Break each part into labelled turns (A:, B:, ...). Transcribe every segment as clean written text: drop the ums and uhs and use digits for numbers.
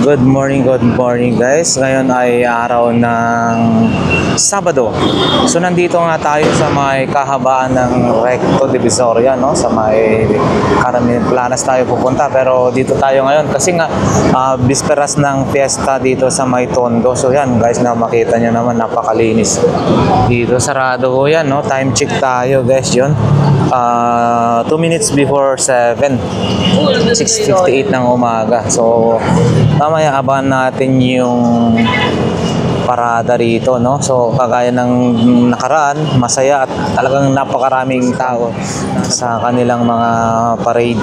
A: Good morning guys. Ngayon ay araw ng Sabado. So nandito nga tayo sa may kahabaan ng Recto Divisoria, no? Sa may Carmen Planas tayo pupunta, pero dito tayo ngayon kasi nga bisperas ng fiesta dito sa may Tondo. So yan guys, na makita nyo naman, napakalinis. Dito sarado ko yan, no? Time check tayo guys, yun. 2 minutes before 7, 6:58 ng umaga. So mamaya abangan natin yung parada rito, no? So kagaya ng nakaraan, masaya at talagang napakaraming tao sa kanilang mga parade.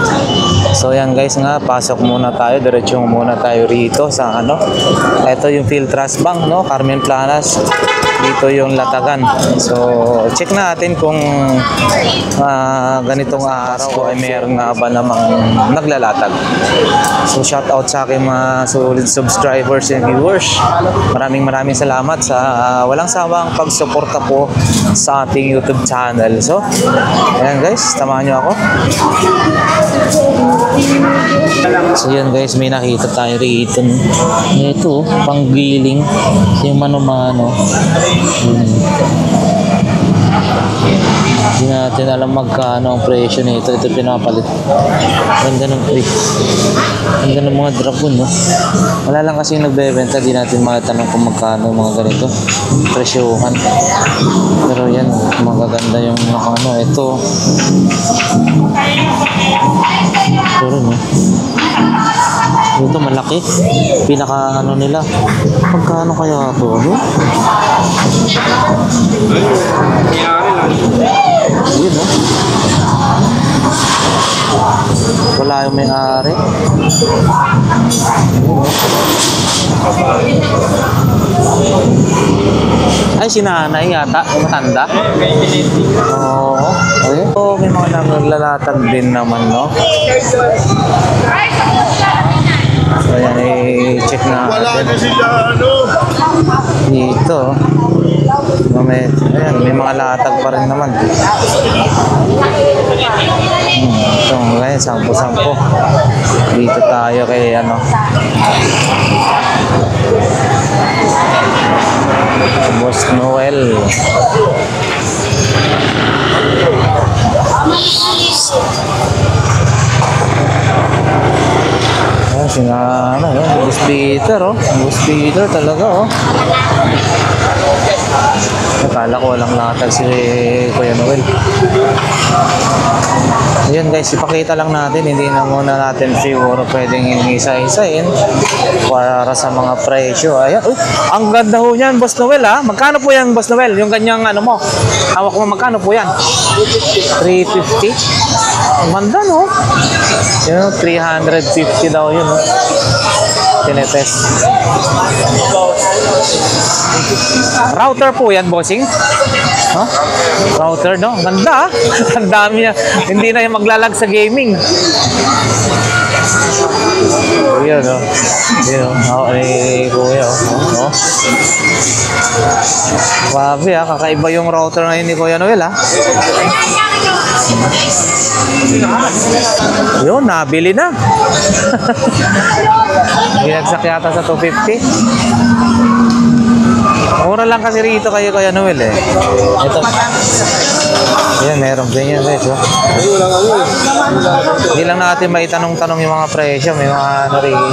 A: So yan guys nga, pasok muna tayo, diretso muna tayo rito sa ano. Ito yung Philtras Bank, no? Carmen Planas. Dito yung Latagan. So check natin kung ganitong araw ay meron nga ba namang naglalatag. So shout out sa aking mga solid subscribers and viewers. Maraming salamat sa walang sawang pagsuporta po sa ating YouTube channel. So ayan guys, tamahan nyo ako. So yan guys, may nakita tayo rito. Ito, panggiling. Yung mano-mano. Hindi natin alam magkano ang presyo nito. Ito pinapalit. Ganda ng price. Ganda ng mga dragon, no? Wala lang kasi yung nagbebenta. Di natin makatanong kung magkano mga ganito presyohan. Pero yan, magaganda yung ano. Ito. Pero no, ito malaki. Pinaka ano nila. Magkano kaya ito? Ano? Yun, no? Wala yung may-ari. Ay, si nanay yata, matanda. Oo. Okay. So, may mga naglalatag din naman, no? So, yan, i-check natin. Dito. Ayan, may mga latag pa rin naman. Ito, ngayon, 10-10. Dito tayo kay ano. Boss Noel. Ayan, sinana yun. Boss Peter, oh. Boss Peter talaga, oh. Akala ko walang latag si Kuya Noel. Ayan guys, ipakita lang natin. Hindi na muna natin siguro pwedeng isa-isain para sa mga presyo. Ayan, uy, ang ganda ho yan, Boss Noel, ha? Magkano po yan, Boss Noel? Yung ganyang ano mo, hawak mo, magkano po yan? 350? Ang ganda, no? Yun, 350 daw yun, no? Tinetest. Router po yan, bossing? Huh? Router, no? Ganda, ah. Ang dami niya. Hindi na yung maglalag sa gaming. Yun, no? Yun, no? Kuya, oh. Grabe, ah. Kakaiba yung router ngayon ni Kuya Noel, ah. Yun, nabili na. Binagsak yata sa 250. Mura lang kasi rito kayo Kuya Noel, eh. Ito. Yan, meron din yan guys, oh. Hindi lang natin maitanong-tanong yung mga presyo. May mga ano rito.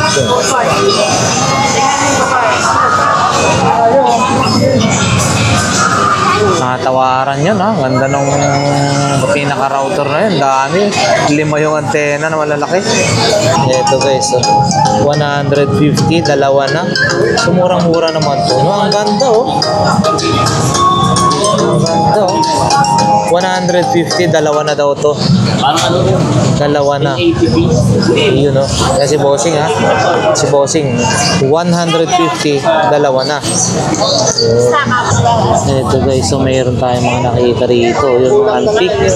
A: Nakatawaran yun, ha? Ganda nung pinaka-router na yun. Dami. 5 yung antena na malalaki. Ito guys, oh. 150, dalawa na. Sumurang-mura naman to. No, ang ganda, oh. Ang ganda, oh. 150, dalawa na daw to. Dalawa na. Yun, oh. Kaya si Bossing, ha? Si Bossing. 150, dalawa na. Ito guys, so mayroon tayong mga nakita rito. Yung antique.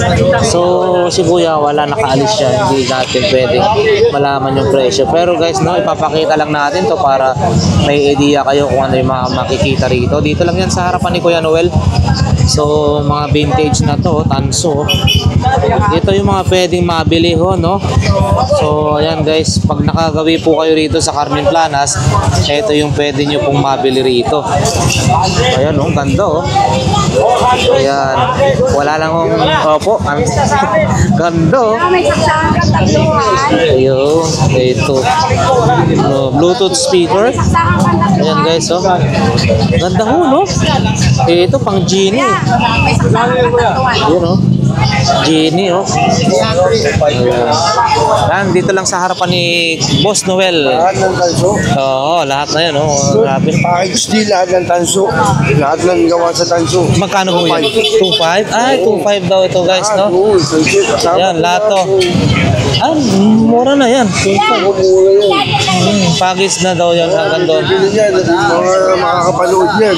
A: So, si Kuya, wala, nakaalis siya. Hindi natin pwedeng malaman yung presyo. Pero guys, no, ipapakita lang natin to para may idea kayo kung ano yung mga makikita rito. Dito lang yan sa harapan ni Kuya Noel. So, mga vintage na to. ito, tanso. Ito yung mga pwedeng mabili ho, no? So, ayan guys, pag nakagawi po kayo rito sa Carmen Planas, ito yung pwede nyo pong mabili rito. Ayan, oh, ganda, oh. Ayan, wala lang kong, opo, ganda, oh. Ayun, ito. Bluetooth speaker. Ayan guys, oh. Ganda ho, no? Ito, pang Genie. Ayan, oh. Genie, oh. Ayan, dito lang sa harapan ni Boss Noel.
B: Lahat ng tanso.
A: Oo, lahat na yan, oh. Grabe.
B: Package deal, lahat ng tanso. Lahat ng gawa sa tanso.
A: Magkano po yan? 2.5? Ay, 2.5 daw ito guys, no? Ayan, lahat to. Ah, mura na yan. 2.5. Package na daw yan hanggang doon.
B: Mga makakapanood yan.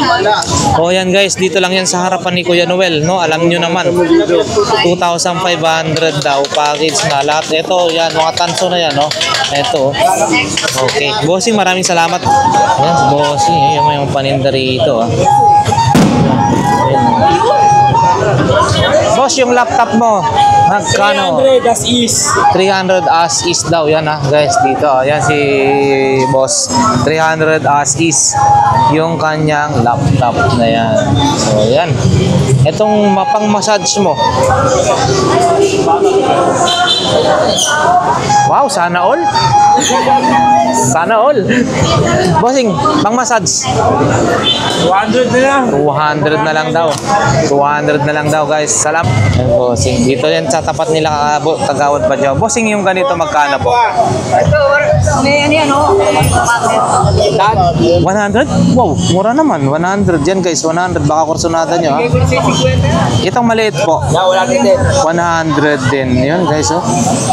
A: O yan guys, dito lang yan sa harapan ni Kuya Noel, no? Alam nyo naman. 2,500 daw package na lahat. Ito, yan, mga tanso na yan, no? Ito. Okay. Bossing, maraming salamat. Yan, bossing. Yung paninda rito, ah. Ayan. Boss, yung laptop mo, magkano?
C: 300 as is.
A: 300 as is daw. Yan, ah, guys, dito. Yan si boss. 300 as is yung kanyang laptop na yan. So, yan. Itong mapang massage mo. Wow, sana all. Sana all. Bossing, pang massage.
C: 200 na lang.
A: 200 na lang daw. 200 na lang daw, guys. Salam. Ayan, bossing. Dito yan sa tapat nila Kagawad pa dyan. Bossing, yung ganito magkano po?
D: May ano yan, oh.
A: 100? Wow, mura naman. 100 yan, guys. 100. Baka kursunada nyo, ha? Itong maliit po. 100 din. Yun, guys, oh.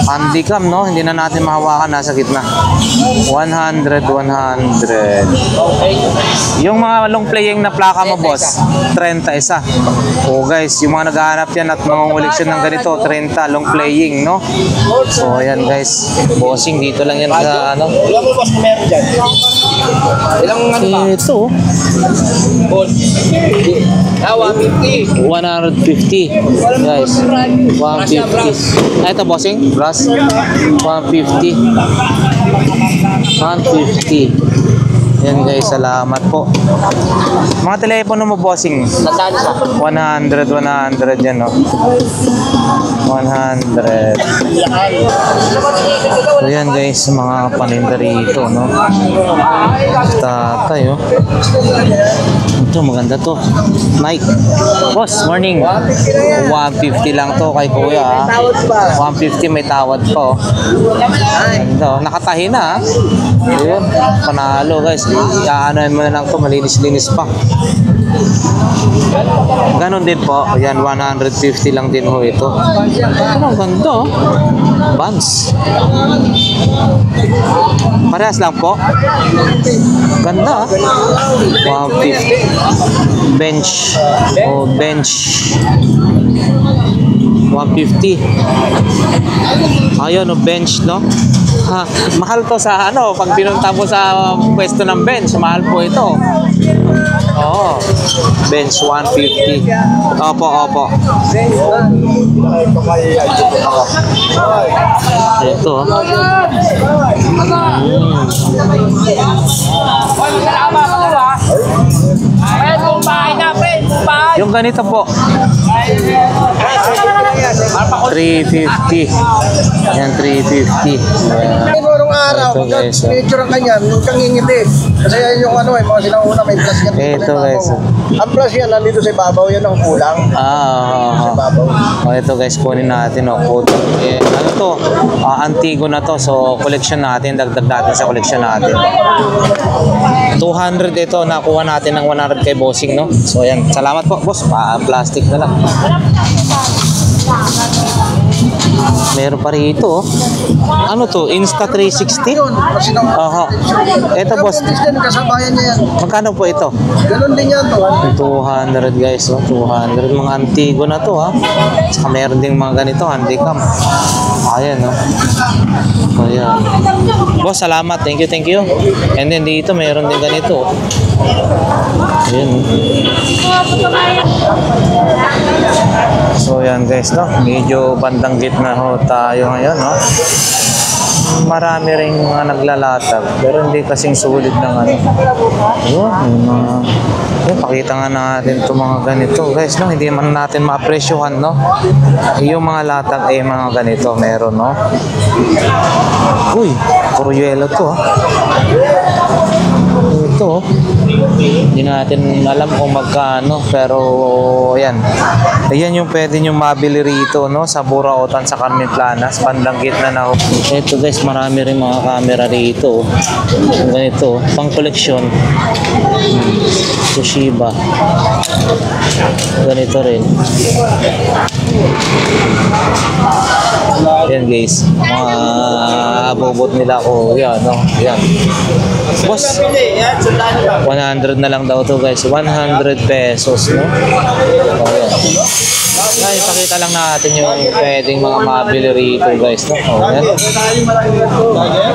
A: Handycam, no? Hindi na natin mahawakan. Nasa gitna. 100. Yung mga long playing na plaka mo, boss, 30 isa. Oh, guys, yung mga naghahanap yan at mga koleksyon ng ganito, 30 long playing, no? So, ayan, guys. Bossing, dito lang yan sa, ano?
B: Ilang mo boss na meron dyan? Ilang ano ba?
A: Ito.
B: Boss. 150.
A: 150. Guys. 150. Ah, ito, bossing? Plus? 150. 150. Yan guys, salamat po. Mga telepono mo, bossing? 100 yan, no? 100. So yan guys, mga paninda rito, no? Tatay, oh. Ito, maganda to. Nike. Boss, morning. 150 lang to kay kuya, ha? 150, may tawad pa, oh. Ito, nakatahi na, ha? Ayun, panalo guys. Iaanoin mo na lang to, malinis-linis pa. Ganon din po. Ayan, 150 lang din ho ito. Ang ganda, oh. Vans. Parehas lang po. Ganda, 150. Bench. Oh, bench. 150. Ayun, no, bench, no? Ha, mahal to sa ano, pag pinunta mo sa pwesto ng bench, mahal po ito. Oo. Bench 150. Opo, opo. Ito. Yung ganito po. 350. Yan, 350.
B: Nung araw,
A: Ito,
B: pagka
A: guys, oh.
B: picture ang kanya, nung kang ngingiti. Kasi yan yung ano, mga sinauna, may plus yan.
A: Ito, guys, oh.
B: Ang plus yan, nandito sa ibabaw, yan ang kulang. Sa ibabaw.
A: Oh, ito guys, kunin natin, oh. Eh, ano to? Antigo na to. So, collection natin. Dagdag natin sa collection natin. 200 ito. Nakuha natin ng 100 kay bossing, no? So, ayan. Salamat po, boss. Plastic na lang. Meron pa rito, oh. Ano to? Insta 360?
B: Yun, kasi nang...
A: Aha. Ito, boss.
B: Kasabayan niya yan.
A: Magkano po ito?
B: Ganun din yan to.
A: 200 guys, oh. 200. Mga antigo na to, ha. Saka meron ding mga ganito, handicam. Ayan, oh. Ayan. Boss, salamat. Thank you, thank you. And then dito, meron din ganito. Ayan, oh. So yan guys, no? Medyo bandang gitna ho tayo ngayon, no? Marami ring mga naglalatag pero hindi kasing sulit ng ano. Yun, pakita nga natin itong mga ganito guys, no? Hindi man natin ma-apresyohan, no? Yung mga latag ay mga ganito meron, no? Uy, puro yelo to, ah. Ito, hindi natin alam kung magkano pero ayan. Ayan yung pwede nyo mabili rito, no? Sa Burautan, sa Carmen Planas, bandang gitna na ho. Ito guys, marami rin mga camera rito. Yung ganito, pang koleksyon. Toshiba. Ganito rin. Yan guys, mga abobot nila ko. Yan, no? Yan. Boss, 100 na lang daw to guys. 100 pesos, no? Oh, yan. Ay, pakita lang natin yung pwedeng mga mabili rito guys, no? Oh, yan.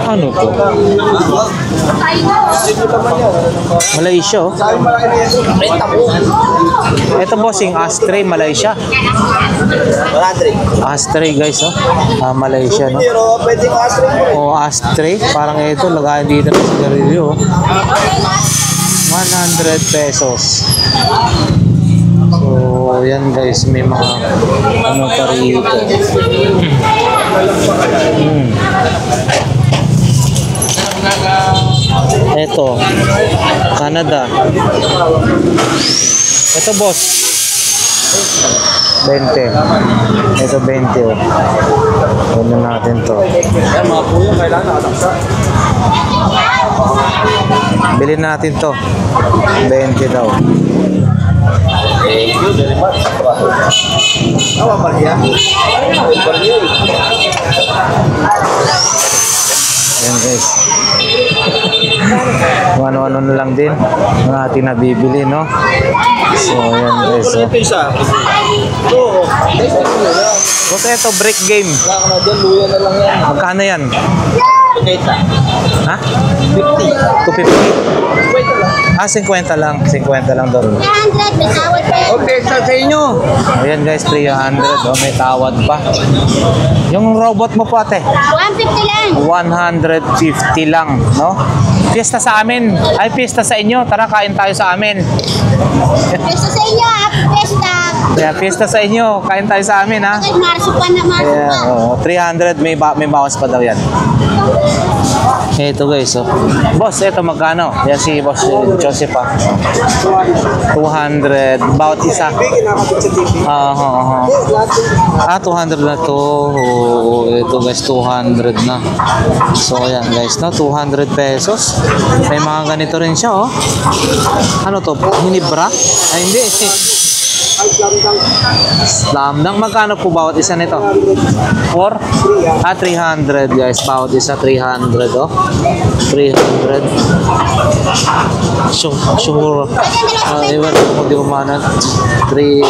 A: Ano to? Malaysia, oh. Ito bossing, ashtray, Malaysia. Ashtray guys, oh. Malaysia, no? Oh, ashtray. Parang ito, lagayan dito ng sigarilyo, oh. 100 pesos. So, yan guys, may mga ano pa rito. Ito, Canada. Ito boss, 20. Ito 20, oh. Ano natin to?
B: Yan, mga puyo, kailangan nakataksa.
A: Bilhin natin to. 20 daw.
B: Thank you very much. Awa pa niya.
A: Ayan guys. Ano-ano na lang din ang ating nabibili, no? So, ayan guys. Oh.
B: Ito isa. Ito.
A: Buti ito, break game.
B: Wala ka na dyan, luya na lang yan.
A: Magkano yan?
B: Kita.
A: Ha?
B: 50.
A: 250?
B: Wait lang.
A: 50 lang. 50 lang doon.
D: 300, may tawad pa.
B: Okay, sa inyo.
A: Ayan guys, 300. Oh, may tawad pa. Yung robot mo po ate?
D: 150 lang.
A: 150 lang, no? Fiesta sa amin. Ay, fiesta sa inyo. Tara, kain tayo sa amin.
D: Peso sa inyo, ha? Pesta.
A: Yeah, fiesta sa inyo. Kain tayo sa amin, ha?
D: Bakit marsupan na
A: Yeah,
D: marsupan?
A: 300. May bawas pa daw yan. Ito guys, oh. Boss, ito magkano? Yan si Boss Joseph, ah. 200. Bawat isa. Ah, 200 na to. Oh, ito guys, 200 na. So, ayan guys, no? 200 pesos. May mga ganito rin siya, oh. Ano to? Hinibra? Ay, hindi. Slam dunk. Magkano po bawat isa nito? 4? 300 guys. Bawat isa 300, oh. 300. Sure. Iwan ko kung di umana. 300.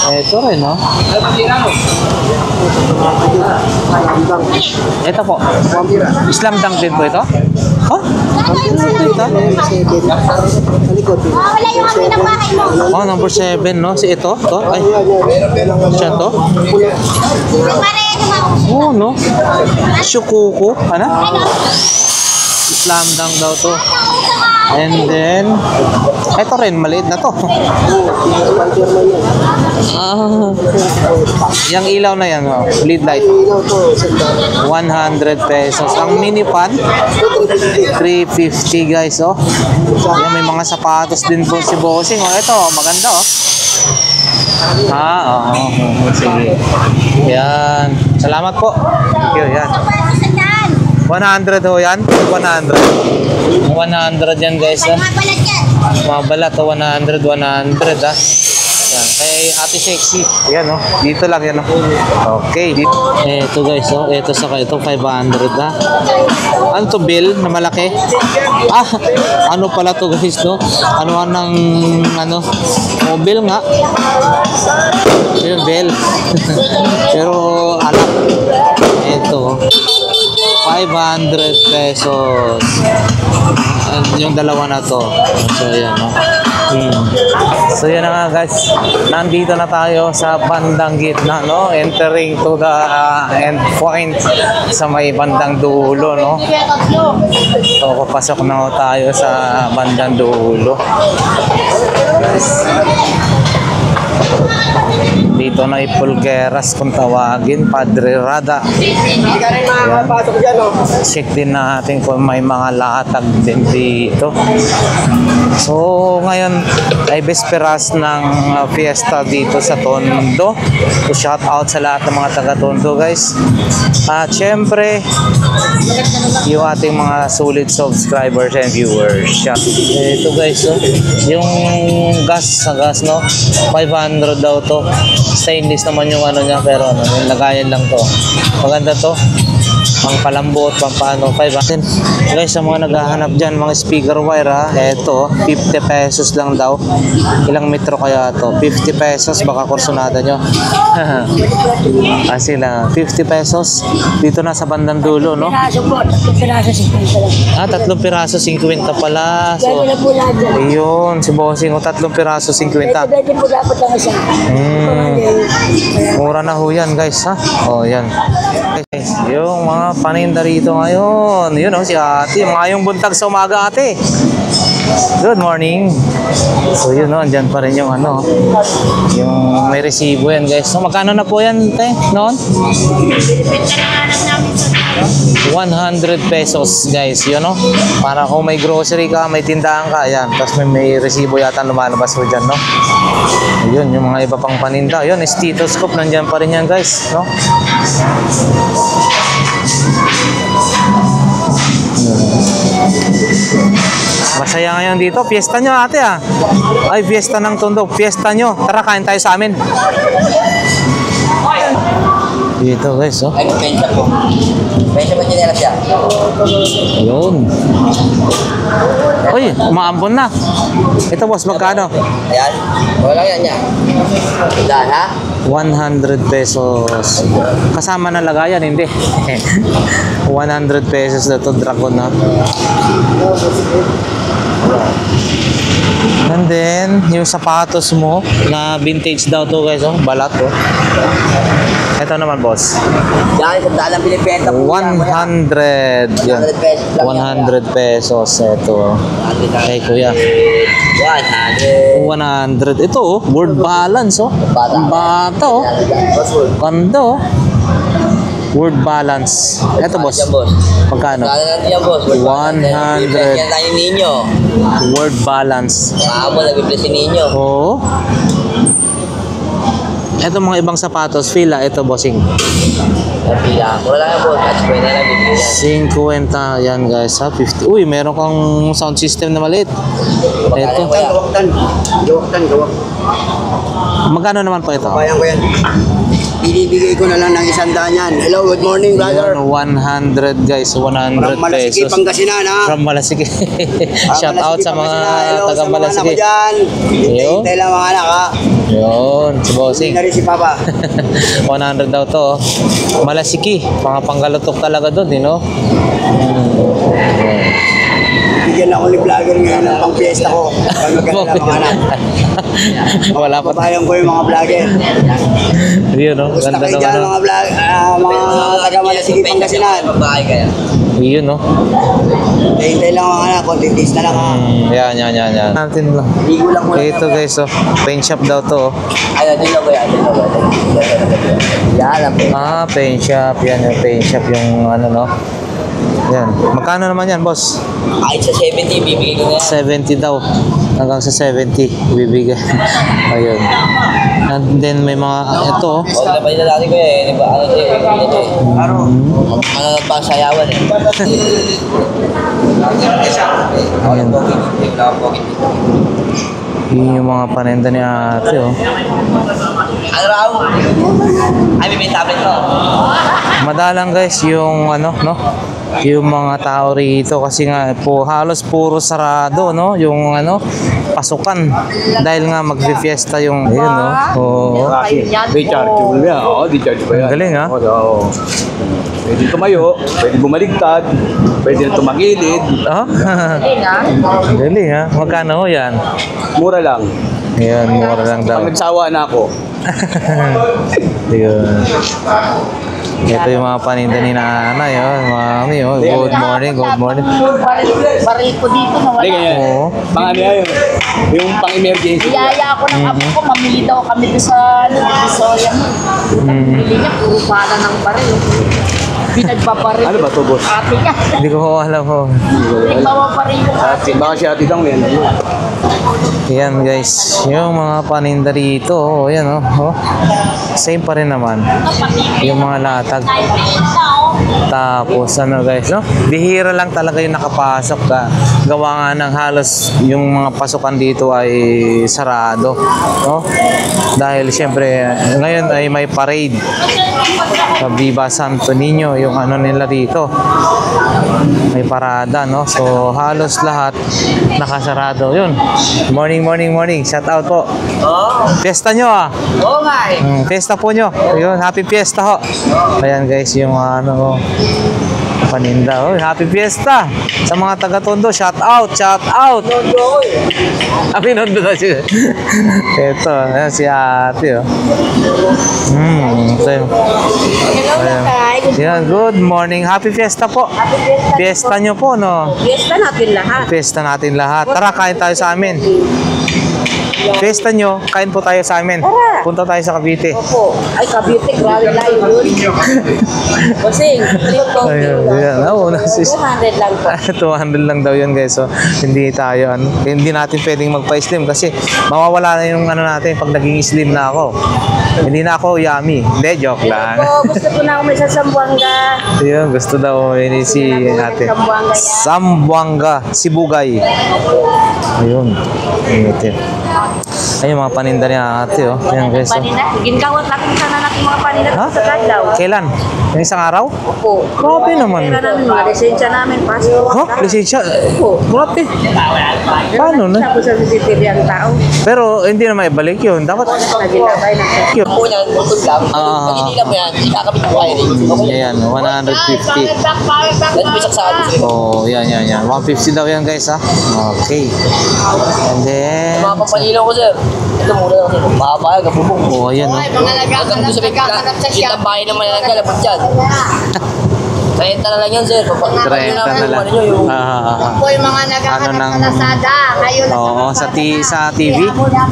A: Ito rin, no? Ito po. Slam dunk din po ito? Oh? Ito?
D: Wala yung kami ng bahay mo.
A: Oh, number 7, no? Si ito? To? Ay, siya to?
D: Pare,
A: Oh, no? Shukuku. Ano?
D: ano?
A: Slam dunk daw to. And then, ito rin, maliit na to. Yung ilaw na yan, oh, lead light. 100 pesos. Ang mini fan, 350 guys, oh. Yan, may mga sapatos din po si Bossing. Oh, ito, maganda, oh. Oo. Sige. Yan. Salamat po. Thank you, yan.
D: Sapatos sa daan.
A: 100 ho yan. 100. 100 yan guys, ha.
D: Mga balat yan.
A: Mabalat to 100, 100 ha. Yan, kay Ate Sexy. Yan oh, dito lang yan oh. Okay. Ito guys oh, ito saka ito 500 ha. Ano to, bill na malaki? Ah, ano pala to guys no? Ano ng ano? Oh, bill nga. Yung bill. Pero alam. Ito 500 pesos. Yung dalawa na to. So, ayan, no? So yun na nga guys, nandito na tayo sa bandang gitna, no? Entering to the end point sa may bandang dulo, no? So papasok na tayo sa bandang dulo. Dito na Ipulgueras kung tawagin, Padre Rada.
B: Hindi ka rin makakapasok dyan, no?
A: Check din natin kung may mga latag din dito. So ngayon ay besperas ng fiesta dito sa Tondo. So shout out sa lahat ng mga taga Tondo guys. At syempre yung ating mga solid subscribers and viewers. Ito guys, oh, yung gas sa gas, no? 500 daw to. Stainless naman yung ano niya, pero ano, yung lagayan lang to. Maganda to. Pang palambot, pang paano, 500. Guys, sa mga naghahanap dyan, mga speaker wire ha, eto, 50 pesos lang daw. Ilang metro kaya to? 50 pesos, baka kursunada nyo. Kasi lang, 50 pesos. Dito na sa bandang dulo, no?
E: Piraso po, 3 piraso, 50 lang.
A: 3 piraso, 50 pala. So,
E: Gano'n na po lahat dyan.
A: ayun, si Bossing, 3 piraso, 50.
E: Pwede po dapat lang isa.
A: Mura na ho yan guys ha. Oh yan. Guys, yung mga paninda rito ngayon. Yun oh, si ate. Mayong buntag sa umaga ate. Good morning. So yun oh, andyan pa rin yung ano. Yung may resibo yan guys. So magkano na po yan te? Noon? 100 pesos guys, yun no? Para kung may grocery ka, may tindahan ka, yan. Tapos may resibo yata lumalabas mo dyan, no? Yun, yung mga iba pang paninda. Yun, stethoscope, nandyan pa rin yan guys, no? Masaya ngayon dito. Fiesta nyo ate ah. Ay, fiesta ng Tondo. Fiesta nyo. Tara, kain tayo sa amin. Dito guys, oh.
F: Ay, pensa po. Pensa ba tinira siya?
A: Yun. Uy, umaambon na. Ito boss, magkano?
F: Ayan. Wala yan niya. Ilan, ha?
A: 100 pesos. Kasama na lagayan, hindi. 100 pesos na to, dragon na. And then, yung sapatos mo, na vintage daw to guys, oh. Balat, oh. Ito naman boss.
F: Yan, sa dalang pinipenta po.
A: 100. Yan. 100 pesos. Ito. Kay kuya.
F: 100.
A: 100. Ito oh, word balance oh. Ang bata oh. Ganda oh. Word balance. Ito boss. Magkano?
F: Kala natin yan, boss.
A: 100.
F: Yan tayo ninyo.
A: Word balance.
F: Maamo, nag-replace ninyo.
A: Oo. Ito mga ibang sapatos, fila. Ito bossing.
F: Pila. Mura lang yan, boss. At pwede na lang bibigyan.
A: 50 yan guys ha. 50. Uy, meron kang sound system na maliit. Ito.
B: Gawaktan.
A: Magkano naman po ito?
B: Bayan ko yan. Ibibigay ko na lang ng 100 yan. Hello, good morning, brother.
A: Yan, 100 guys, 100
B: From Malasiki,
A: pesos.
B: Pangasinan, ha?
A: From Malasiki. Shout out sa mga
B: Hello,
A: taga
B: sa mga anak
A: Malasiki.
B: ko dyan.
A: Yo.
B: Hintay lang mga anak, ha?
A: Yun, si Bossing.
B: Hindi na rin si Papa.
A: 100 daw to. Oh. Malasiki, mga panggalutok talaga doon, you know?
B: Bigyan ako ni vlogger ngayon ng pang fiesta ko. Pag magkala mga anak.
A: Wala pa.
B: Babayan ko yung mga vlogger.
A: Yun, no?
B: Gusto
A: Ganda
B: kayo
A: naman.
B: dyan,
A: No?
B: mga vlog, mga taga Malasiki, Pangasinan.
F: Babae kaya.
A: Yun, no?
B: Hintay lang mga anak, konting days na lang, ha?
A: Yan. Natin lang.
B: Ligo lang muna.
A: Ito guys, oh. Paint shop daw to. Oh.
F: Ay, dito ba yan? Yan lang po.
A: Ah, paint shop. Yan yung paint shop, yung ano, no? Yan. Magkano naman yan, boss?
F: Ay, sa 70, bibigay ko na yan.
A: 70 daw. Hanggang sa 70 bibigay. Ayun. And then may mga ito oh.
F: Huwag na pa nila dati ko eh. Di ba? Ano siya? Ito eh. Ano pa sayawan eh.
A: Ayan. Yun yung mga paninda ni ate oh.
F: Ano raw? Ay, may tablet mo.
A: Madalang guys yung ano no. Yung mga tao rito kasi nga po halos puro sarado no yung ano pasukan dahil nga magfi-fiesta yung ayun no. Oo.
C: Di charge mo yan. Oo, di charge mo yan.
A: Ang galing ha.
C: Oo. Pwede tumayo, pwede bumaligtad, pwede na tumagilid.
A: Oh? Galing ha. Magkano ho yan?
C: Mura lang.
A: Ayan, mura lang daw.
C: Pag nagsawa na ako,
A: Ayun. Ito yung mga paninda ni nanay, oh. Mami, oh. Good morning, good morning.
E: Baril ko dito na
C: hindi
E: wala.
C: ganyan.
A: Oo.
C: Pang ano yan, yung pang-emergency.
E: Niyaya ako ng apo ko, mamili daw kami doon sa Divisoria mo. Bili niya, puro pala ng baril. Pinagpaparil.
C: Ano ba to, boss?
E: Ate niya.
A: Hindi ko alam ho.
E: Nagpapaparil yung ate niya.
C: Baka si Ate Dang yan.
A: Yan guys, yung mga paninda rito, oh, yan oh. Oh. Same pa rin naman. Yung mga latag. Tapos ano guys, no? Bihira lang talaga yung nakapasok ka. Gawa nga ng halos yung mga pasukan dito ay sarado, no? Dahil syempre ngayon ay may parade sa Viva Santo Niño, yung ano nila dito. May parada, no? So halos lahat nakasarado. Yun. Morning. Shout out po. Fiesta nyo ah.
E: Oo nga eh.
A: Fiesta po nyo. Yun, happy fiesta ho. Ayan guys, yung ano paninda. Oh, happy fiesta. Sa mga taga-Tondo, shout out. Nondo na siya. Ito, ayan si ate oh. Ito yung. Ayan, good morning. Happy fiesta po. Fiesta nyo po, no?
E: Fiesta natin lahat.
A: Fiesta natin lahat. Tara, kain tayo sa amin. Fiesta nyo, kain po tayo sa amin.
E: Tara.
A: Punta tayo sa Cavite.
E: Opo. Ay, Cavite, grabe layo yun. Kasing,
A: Ayun, yan. Oo,
E: 200 lang po.
A: 200 lang daw yun guys. So, hindi tayo, hindi natin pwedeng magpa-slim kasi mawawala na yung ano natin pag naging slim na ako. Hindi na ako yummy. Hindi, joke lang.
E: Gusto ko na umaisa sa Sambuanga.
A: Yun, gusto daw ini si ate.
E: Sambuanga yan.
A: Sambuanga, Sibugay. Ayun. Ingitin. Ayun, mga paninda ni ate, oh. Ayan guys. Oh.
E: Panina. Ginagawat natin sana natin mga panina
A: Ha?
E: sa Kadlaw.
A: Kailan? Yung isang araw?
E: Opo.
A: Grabe naman.
E: Pera namin, mga lisensya namin, pasok.
A: Ha? Lisensya?
E: Opo.
A: Grabe. Paano na?
E: Sabi sa CCTV ang tao.
A: Pero hindi na maibalik yun. Dapat
E: Naginabay na siya.
A: yun.
F: Una, butod lang.
A: Ah.
F: Pag hindi lang mo yan, ikakabit ang wiring.
A: Ayan, 150.
F: Dahil may saksado sila.
A: Oh, yan. 150 daw yan guys ha. Okay. And then,
F: Mga pampalilaw ko, sir. Ito muna lang, sir. Makapayag, kapubong.
A: oh, ayan oh.
F: Ilang bahay naman lang kalabot dyan. 30 na lang yan, sir.
A: 30 na lang.
D: Po yung mga naghahanap
A: Ano ng-
D: sa Lazada. Ngayon na
A: Oo, sa TV. Oh, yan.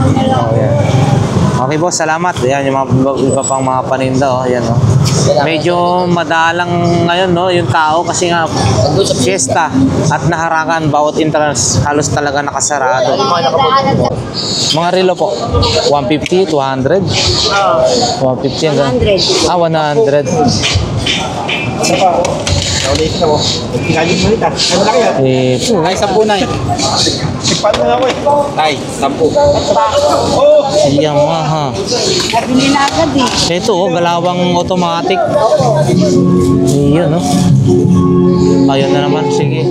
A: Okay boss, salamat. Ayan yung mga iba pang mga paninda oh. Ayan oh. Medyo madalang ngayon no, yung tao kasi nga fiesta at naharangan bawat entrance halos talaga nakasarado. Mga relo po, 150, 200? 150 hanggang?
E: 100.
A: 100.
C: Ay, 10 na eh. Paano na ako eh? Ay, 10.
A: Ayan mga ha.
E: Nabili na agad eh.
A: Ito oh, galawang automatic. Iyon oh. Ayun na naman, sige.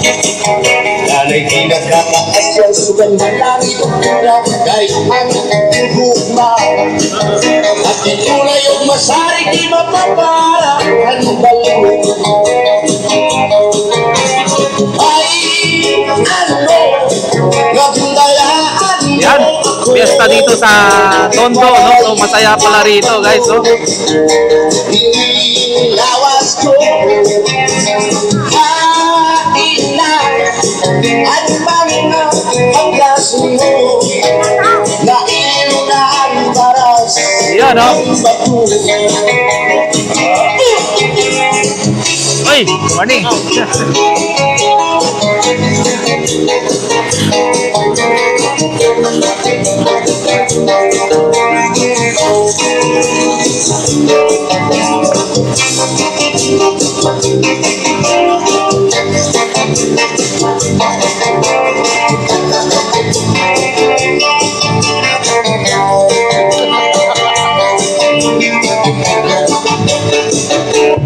G: Nanay kinagkakaasya sugan ng langit kahit ang gugma at itulay yung masaring di mapapara ang balik ay ano nagundayaan
A: Yan, fiesta dito sa Tondo, no? So masaya pala rito, guys, oh.
G: Lawas ko at mga pagkaso mo na ilunahan para sa
A: Yan, oh. Uy, morning.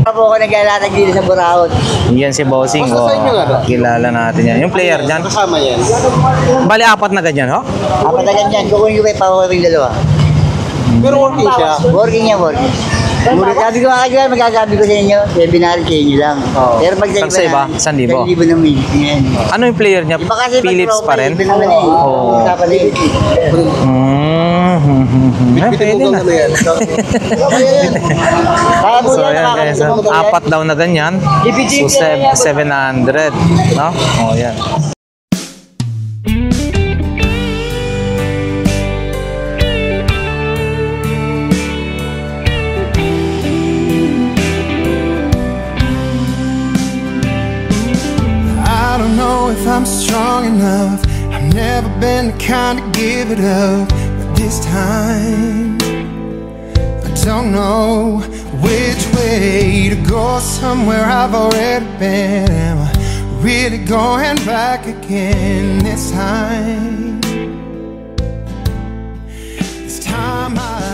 E: Po ako naglalata
B: dito sa Buraot.
A: Yan si Bossing.
C: Basta
A: Oh,
C: sa inyo nga ba?
A: kilala natin yan. Yung player dyan.
C: Kasama yan.
A: Bali, apat na ganyan, ho?
B: Apat na ganyan, kukunin ko kay Pawaring dalawa.
C: Pero working siya.
B: Working niya, working. Mura, sabi ko nga kayo, magagabi ko sa inyo, 700 sa inyo lang.
C: Oo.
B: Pero pag
A: Pag sa iba, 1,000.
B: 1,000 na minute yan.
A: Ano yung player niya?
B: Iba kasi
A: Philips pa rin?
B: Iba naman eh.
A: Oo.
B: Kapalit.
A: Pwede na.
C: Ano yan?
B: Kaya po
A: So,
B: yan,
A: ayan guys. Apat daw na ganyan. So, 700. No? Oh, yan.
H: I don't know if I'm strong enough. I've never been the kind to give it up. But this time, I don't know which way to go. Somewhere I've already been. Am I really going back again this time? This time I